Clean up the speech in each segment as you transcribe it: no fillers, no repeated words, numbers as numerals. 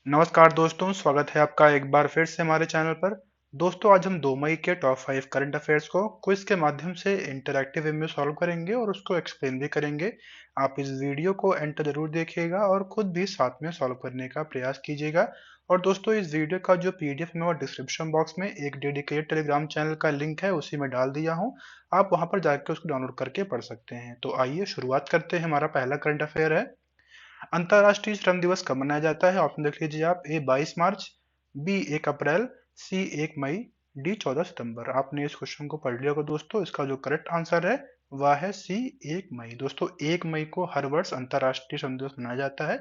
नमस्कार दोस्तों, स्वागत है आपका एक बार फिर से हमारे चैनल पर। दोस्तों, आज हम 2 मई के टॉप 5 करंट अफेयर्स को क्विज के माध्यम से इंटरैक्टिव वे में सॉल्व करेंगे और उसको एक्सप्लेन भी करेंगे। आप इस वीडियो को एंड तक जरूर देखिएगा और खुद भी साथ में सॉल्व करने का प्रयास कीजिएगा। और दोस्तों, इस वीडियो का जो पीडीएफ में वो डिस्क्रिप्शन बॉक्स में एक डेडिकेटेड टेलीग्राम चैनल का लिंक है, उसी में डाल दिया हूँ। आप वहां पर जाकर उसको डाउनलोड करके पढ़ सकते हैं। तो आइए शुरुआत करते हैं। हमारा पहला करंट अफेयर है, अंतर्राष्ट्रीय श्रम दिवस कब मनाया जाता है? ऑप्शन देख लीजिए आप। ए 22 मार्च, बी 1 अप्रैल, सी 1 मई, डी 14 सितंबर। आपने इस क्वेश्चन को पढ़ लिया होगा दोस्तों। इसका जो करेक्ट आंसर है वह है सी 1 मई। दोस्तों, 1 मई को हर वर्ष अंतर्राष्ट्रीय श्रम दिवस मनाया जाता है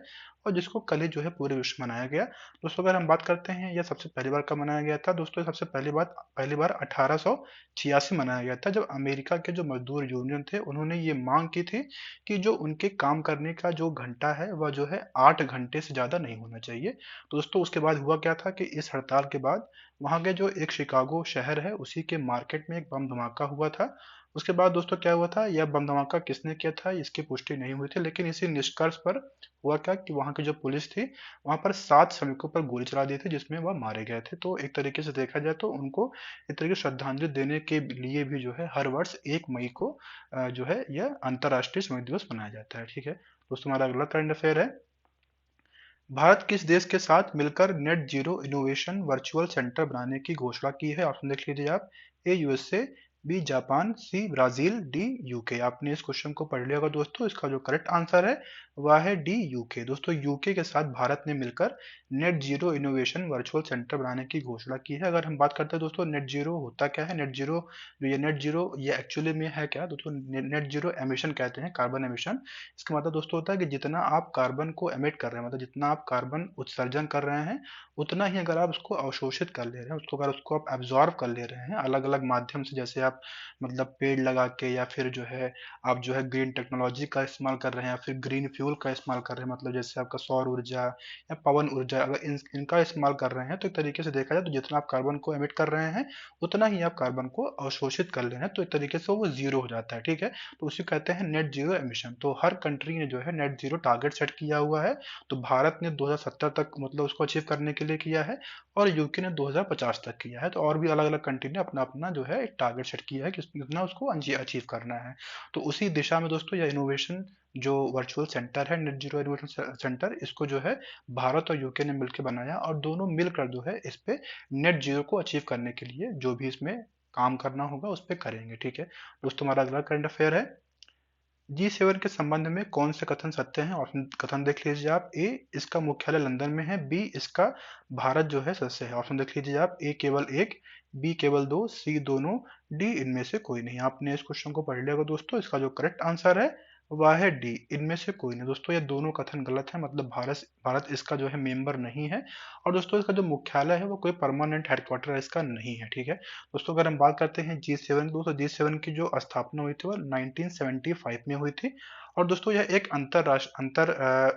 और जिसको कल ही जो है पूरे विश्व में मनाया गया। दोस्तों, अगर हम बात करते हैं यह सबसे पहली बार कब मनाया गया था, दोस्तों सबसे पहली बार 1886 मनाया गया था, जब अमेरिका के जो मजदूर यूनियन थे उन्होंने ये मांग की थी कि जो उनके काम करने का जो घंटा है वह जो है 8 घंटे से ज्यादा नहीं होना चाहिए। तो दोस्तों, उसके बाद हुआ क्या था कि इस हड़ताल के बाद वहां के जो एक शिकागो शहर है उसी के मार्केट में एक बम धमाका हुआ था। उसके बाद दोस्तों क्या हुआ था, यह बम धमाका किसने किया था इसकी पुष्टि नहीं हुई थी, लेकिन इसी निष्कर्ष पर हुआ क्या कि वहां की जो पुलिस थी वहां पर 7 श्रमिकों पर गोली चला दी थी, जिसमें वह मारे गए थे। तो एक तरीके से देखा जाए तो उनको एक तरीके से श्रद्धांजलि देने के लिए भी जो है हर वर्ष 1 मई को जो है यह अंतर्राष्ट्रीय श्रमिक दिवस मनाया जाता है। ठीक है दोस्तों, हमारा अगला करंट अफेयर है, भारत किस देश के साथ मिलकर net zero innovation virtual centre बनाने की घोषणा की है? ऑप्शन देख लीजिए आप। A USA, B Japan, C Brazil, D UK. आपने इस क्वेश्चन को पढ़ लिया होगा दोस्तों। इसका जो करेक्ट आंसर है वह है डी यूके। दोस्तों, यूके के साथ भारत ने मिलकर net zero innovation virtual centre बनाने की घोषणा की है। अगर हम बात करते हैं दोस्तों, नेट जीरो होता क्या है? नेट जीरो जो ये नेट जीरो ये एक्चुअली में है क्या दोस्तों? नेट जीरो एमिशन कहते हैं, कार्बन एमिशन। इसका मतलब दोस्तों होता है कि जितना आप कार्बन को एमिट कर रहे हैं, मतलब जितना आप कार्बन उत्सर्जन कर रहे हैं, उतना ही अगर आप उसको अवशोषित कर ले रहे हैं, उसको अगर उसको आप एब्जॉर्ब कर ले रहे हैं अलग अलग माध्यम से, जैसे आप मतलब पेड़ लगा के, या फिर जो है आप जो है ग्रीन टेक्नोलॉजी का इस्तेमाल कर रहे हैं, या फिर ग्रीन फ्यूल का इस्तेमाल कर रहे हैं, मतलब जैसे आपका सौर ऊर्जा या पवन ऊर्जा, अगर इनका इस्तेमाल कर रहे हैं तो एक तरीके से देखा जाए तो जितना आप कार्बन को एमिट कर रहे हैं उतना ही आप कार्बन को अवशोषित कर ले रहे हैं, तो एक तरीके से वो जीरो हो जाता है। ठीक है, तो उसी कहते हैं नेट जीरो एमिशन। तो हर कंट्री ने जो है नेट जीरो टारगेट सेट किया हुआ है। तो भारत ने 2070 तक मतलब उसको अचीव करने के लिए किया है, और यूके ने 2050 तक किया है। तो और भी अलग अलग कंट्री ने अपना अपना जो है एक टारगेट सेट किया है कि कितना उसको अचीव करना है। तो उसी दिशा में दोस्तों यह इनोवेशन जो वर्चुअल सेंटर है, नेट जीरो इनोवेशन सेंटर, इसको जो है भारत और यूके ने मिलकर बनाया, और दोनों मिलकर जो है इस पे नेट जीरो को अचीव करने के लिए जो भी इसमें काम करना होगा उस पर करेंगे। ठीक है दोस्तों, हमारा अगला करंट अफेयर है, G7 के संबंध में कौन से कथन सत्य हैं? ऑप्शन कथन देख लीजिए आप। ए, इसका मुख्यालय लंदन में है, बी, इसका भारत जो है सदस्य है। ऑप्शन देख लीजिए आप। ए केवल एक, बी केवल दो, सी दोनों, डी इनमें से कोई नहीं। आपने इस क्वेश्चन को पढ़ लिया होगा दोस्तों। इसका जो करेक्ट आंसर है वह है डी, इनमें से कोई नहीं। दोस्तों, ये दोनों कथन गलत है, मतलब भारत भारत इसका जो है मेंबर नहीं है। और दोस्तों, इसका जो मुख्यालय है वो कोई परमानेंट हेडक्वार्टर इसका नहीं है। ठीक है दोस्तों, अगर हम बात करते हैं G7 दोस्तों, G7 की जो स्थापना हुई थी वो 1975 में हुई थी। और दोस्तों, यह एक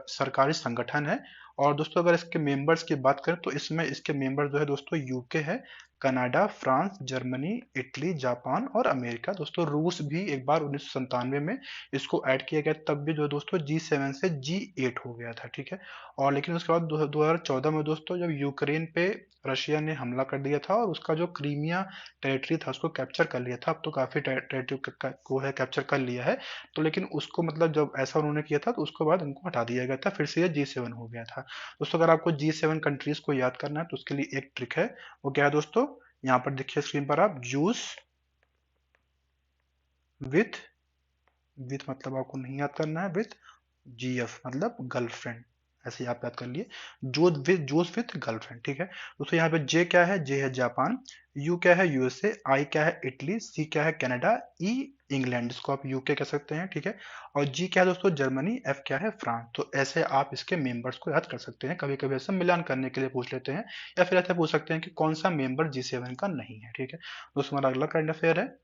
सरकारी संगठन है। और दोस्तों, अगर इसके मेंबर्स की बात करें तो इसमें इसके मेंबर जो है दोस्तों यूके है, Canada, France, Germany, Italy, Japan और अमेरिका। दोस्तों, रूस भी एक बार 1997 में इसको ऐड किया गया, तब भी जो है दोस्तों G7 से G8 हो गया था। ठीक है, और लेकिन उसके बाद 2014 में दोस्तों जब यूक्रेन पे रशिया ने हमला कर दिया था और उसका जो क्रीमिया टेरिटरी था उसको कैप्चर कर लिया था, अब तो काफी टेरिटरी को है कैप्चर कर लिया है। तो लेकिन उसको मतलब जब ऐसा उन्होंने किया था तो उसके बाद उनको हटा दिया गया था, फिर से ये G7 हो गया था। दोस्तों, अगर आपको G7 कंट्रीज को याद करना है तो उसके लिए एक ट्रिक है। वो क्या है दोस्तों, यहाँ पर देखिए स्क्रीन पर आप, जूस विथ, विथ मतलब आपको नहीं याद करना है, विथ जीएफ मतलब गर्लफ्रेंड, ऐसे ही आप याद कर लिए। जोस विथ गर्लफ्रेंड। ठीक है दोस्तों, यहाँ पे जे क्या है? जे है जापान, यू क्या है? यूएसए, आई क्या है? इटली, सी क्या है? कनाडा, ई इंग्लैंड, जिसको आप यूके कह सकते हैं। ठीक है, और जी क्या है दोस्तों? जर्मनी, एफ क्या है? फ्रांस। तो ऐसे आप इसके मेंबर्स को याद कर सकते हैं। कभी कभी ऐसा मिलान करने के लिए पूछ लेते हैं, या फिर ऐसा पूछ सकते हैं कि कौन सा मेंबर G7 का नहीं है। ठीक है दोस्तों, हमारा अगला करंट अफेयर है,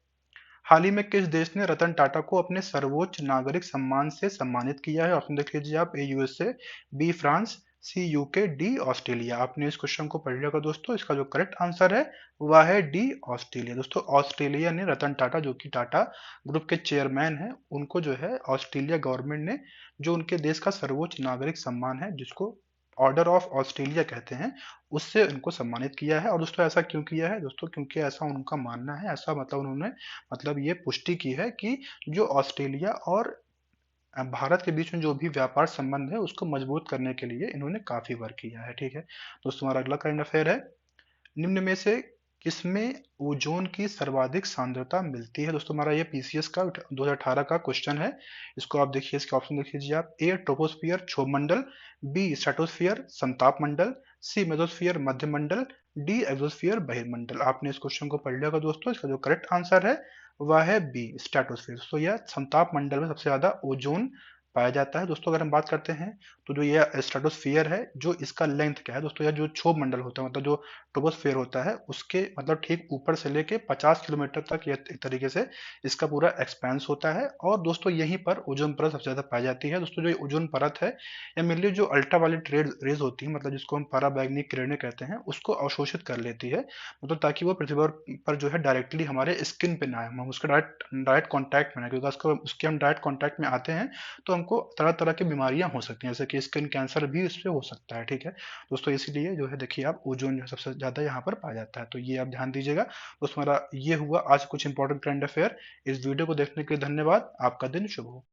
हाल ही में किस देश ने रतन टाटा को अपने सर्वोच्च नागरिक सम्मान से सम्मानित किया है? ऑप्शन देख लीजिए आप। A USA, B France, C UK, D Australia. आपने इस क्वेश्चन को पढ़ लिया होगा दोस्तों। इसका जो करेक्ट आंसर है वह है डी ऑस्ट्रेलिया। दोस्तों, ऑस्ट्रेलिया ने रतन टाटा जो कि टाटा ग्रुप के चेयरमैन हैं, उनको जो है ऑस्ट्रेलिया गवर्नमेंट ने जो उनके देश का सर्वोच्च नागरिक सम्मान है जिसको ऑर्डर ऑफ ऑस्ट्रेलिया कहते हैं, उससे उनको सम्मानित किया है। और दोस्तों ऐसा क्यों किया है दोस्तों? क्योंकि ऐसा उनका मानना है, ऐसा मतलब उन्होंने मतलब ये पुष्टि की है कि जो ऑस्ट्रेलिया और भारत के बीच में जो भी व्यापार संबंध है उसको मजबूत करने के लिए इन्होंने काफी वर्क किया है। ठीक है दोस्तों, हमारा अगला करंट अफेयर है, निम्न में से किसमें ओजोन की सर्वाधिक सांद्रता मिलती है? दोस्तों हमारा ये पीसीएस का 2018 का क्वेश्चन है। इसको आप देखिए, इसके ऑप्शन देख लीजिए आप। ए ट्रोपोस्फियर क्षोभ मंडल, बी स्ट्रेटोस्फियर समताप मंडल, सी मेसोस्फियर मध्य मंडल, डी एक्सोस्फियर बहिर्मंडल। आपने इस क्वेश्चन को पढ़ लिया होगा दोस्तों। इसका जो करेक्ट आंसर है वह है बी स्ट्रेटोस्फियर। तो यह समताप मंडल में सबसे ज्यादा ओजोन पाया जाता है। दोस्तों अगर हम बात करते हैं तो जो यह स्ट्रेटोस्फियर है, जो इसका लेंथ क्या है दोस्तों, यह जो क्षोभ मंडल होता है मतलब जो ट्रोपोस्फेयर होता है उसके मतलब ठीक ऊपर से लेके 50 किलोमीटर तक यह एक तरीके से इसका पूरा एक्सपेंस होता है। और दोस्तों यहीं पर ओजोन परत सबसे ज्यादा पाई जाती है। दोस्तों जो ये ओजोन परत है, या मेनली जो अल्ट्रा वायलेट रेज होती है, मतलब जिसको हम पराबैंगनी किरणें कहते हैं, उसको अवशोषित कर लेती है, मतलब ताकि वो पृथ्वी पर जो है डायरेक्टली हमारे स्किन पे ना आए, हम उसका डायरेक्ट डायरेक्ट कॉन्टैक्ट में ना, क्योंकि उसके हम डायरेक्ट कॉन्टैक्ट में आते हैं तो हमको तरह तरह की बीमारियां हो सकती हैं, जैसे कि स्किन कैंसर भी इससे हो सकता है। ठीक है दोस्तों, इसीलिए जो है देखिए आप, ओजोन जो है सबसे ज्यादा यहाँ पर पाया जाता है, तो ये आप ध्यान दीजिएगा दोस्तों। हमारा ये हुआ आज कुछ इंपॉर्टेंट करंट अफेयर। इस वीडियो को देखने के लिए धन्यवाद। आपका दिन शुभ हो।